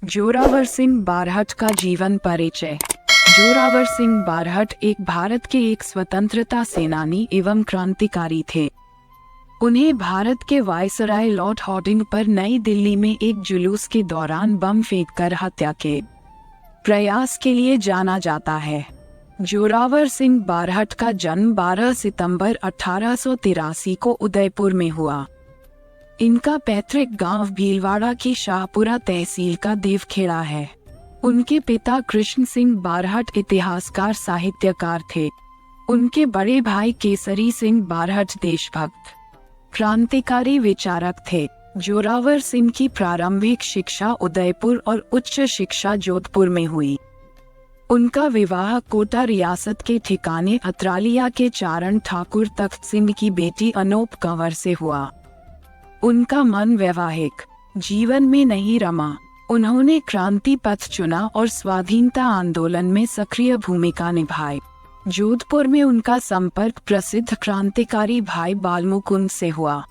जोरावर सिंह बारहट का जीवन परिचय। जोरावर सिंह बारहट एक भारत के एक स्वतंत्रता सेनानी एवं क्रांतिकारी थे। उन्हें भारत के वायसराय लॉर्ड हॉर्डिंग पर नई दिल्ली में एक जुलूस के दौरान बम फेंककर हत्या के प्रयास के लिए जाना जाता है। जोरावर सिंह बारहट का जन्म 12 सितंबर 1883 को उदयपुर में हुआ। इनका पैतृक गांव भीलवाड़ा की शाहपुरा तहसील का देवखेड़ा है। उनके पिता कृष्ण सिंह बारहट इतिहासकार साहित्यकार थे। उनके बड़े भाई केसरी सिंह बारहट देशभक्त क्रांतिकारी विचारक थे। जोरावर सिंह की प्रारंभिक शिक्षा उदयपुर और उच्च शिक्षा जोधपुर में हुई। उनका विवाह कोटा रियासत के ठिकाने अतरालिया के चारण ठाकुर तख्त सिंह की बेटी अनूप कंवर से हुआ। उनका मन वैवाहिक जीवन में नहीं रमा। उन्होंने क्रांति पथ चुना और स्वाधीनता आंदोलन में सक्रिय भूमिका निभाई। जोधपुर में उनका संपर्क प्रसिद्ध क्रांतिकारी भाई बालमुकुंद से हुआ।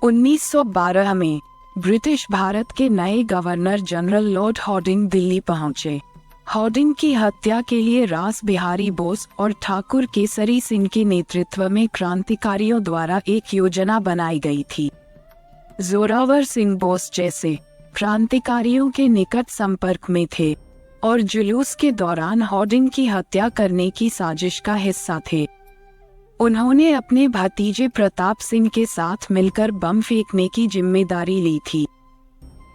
1912 में ब्रिटिश भारत के नए governor general Lord Harding Delhi पहुंचे। हॉर्डिंग की हत्या के लिए रास बिहारी बोस और ठाकुर केसरी सिंह के नेतृत्व में क्रांतिकारियों द्वारा एक योजना बनाई गई थी। जोरावर सिंह बोस जैसे क्रांतिकारियों के निकट संपर्क में थे और जुलूस के दौरान हॉर्डिंग की हत्या करने की साजिश का हिस्सा थे। उन्होंने अपने भतीजे प्रताप सिंह के साथ मिलकर बम फेंकने की जिम्मेदारी ली थी।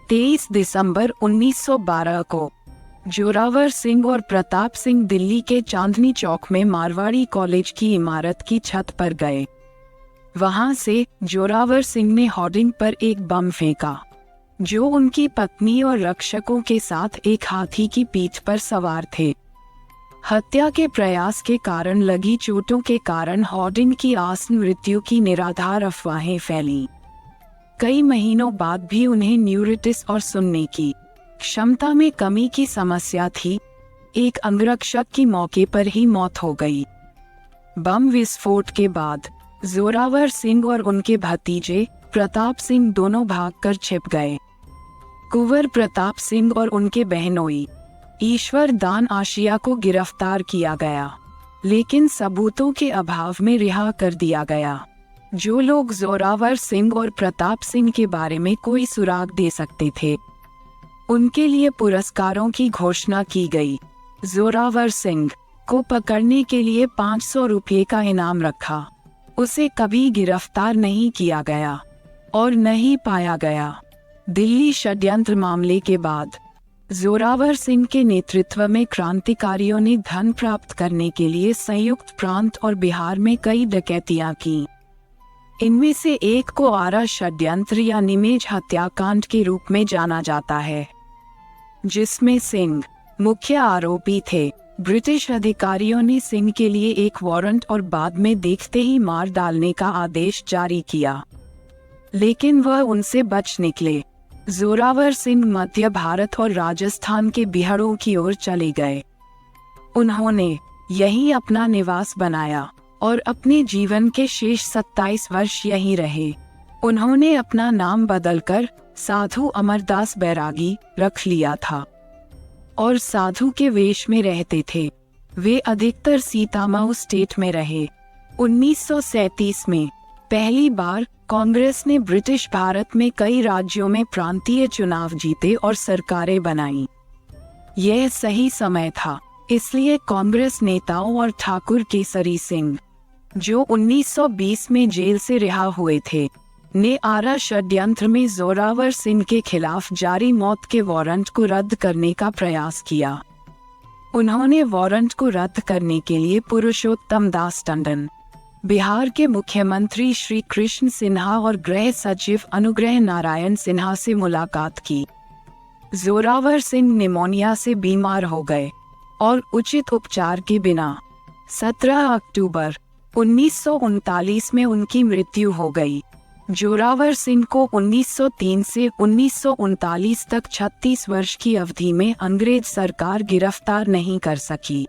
23 दिसंबर 1912 को जोरावर सिंह और प्रताप सिंह दिल्ली के चांदनी चौक में मारवाड़ी कॉलेज की इमारत की छत पर गए। वहां से जोरावर सिंह ने हॉर्डिंग पर एक बम फेंका, जो उनकी पत्नी और रक्षकों के साथ एक हाथी की पीठ पर सवार थे। हत्या के प्रयास के कारण लगी चोटों के कारण हॉर्डिंग की आसन मृत्यु की निराधार अफवाहें फैलीं। कई महीनों बाद भी उन्हें न्यूरिटिस और सुनने की क्षमता में कमी की समस्या थी। एक अंगरक्षक की मौके पर ही मौत हो गई। बम विस्फोट के बाद जोरावर सिंह और उनके भतीजे प्रताप सिंह दोनों भागकर छिप गए। कुंवर प्रताप सिंह और उनके बहनोई ईश्वर दान आशिया को गिरफ्तार किया गया, लेकिन सबूतों के अभाव में रिहा कर दिया गया। जो लोग जोरावर सिंह और प्रताप सिंह के बारे में कोई सुराग दे सकते थे, उनके लिए पुरस्कारों की घोषणा की गई। जोरावर सिंह को पकड़ने के लिए 500 रुपये का इनाम रखा। उसे कभी गिरफ्तार नहीं किया गया और नहीं पाया गया। दिल्ली षड्यंत्र मामले के बाद जोरावर सिंह के नेतृत्व में क्रांतिकारियों ने धन प्राप्त करने के लिए संयुक्त प्रांत और बिहार में कई डकैतियां की। इनमें से एक को आरा षड्यंत्र या निमेज हत्याकांड के रूप में जाना जाता है, जिसमें सिंह मुख्य आरोपी थे। ब्रिटिश अधिकारियों ने सिंह के लिए एक वारंट और बाद में देखते ही मार डालने का आदेश जारी किया, लेकिन वह उनसे बच निकले। जोरावर सिंह मध्य भारत और राजस्थान के बिहारों की ओर चले गए। उन्होंने यहीं अपना निवास बनाया और अपने जीवन के शेष 27 वर्ष यहीं रहे। उन्होंने अपना नाम बदलकर साधु अमरदास बैरागी रख लिया था और साधु के वेश में रहते थे। वे अधिकतर सीतामऊ स्टेट में रहे। 1937 में पहली बार कांग्रेस ने ब्रिटिश भारत में कई राज्यों में प्रांतीय चुनाव जीते और सरकारें बनाई। यह सही समय था, इसलिए कांग्रेस नेताओं और ठाकुर केसरी सिंह, जो 1920 में जेल से रिहा हुए थे, ने आरा षड्यंत्र में जोरावर सिंह के खिलाफ जारी मौत के वारंट को रद्द करने का प्रयास किया। उन्होंने वारंट को रद्द करने के लिए पुरुषोत्तम दास टंडन, बिहार के मुख्यमंत्री श्री कृष्ण सिन्हा और गृह सचिव अनुग्रह नारायण सिन्हा से मुलाकात की। जोरावर सिंह निमोनिया से बीमार हो गए और उचित उपचार के बिना 17 अक्टूबर 1939 में उनकी मृत्यु हो गई। जोरावर सिंह को 1903 से 1939 तक 36 वर्ष की अवधि में अंग्रेज सरकार गिरफ्तार नहीं कर सकी।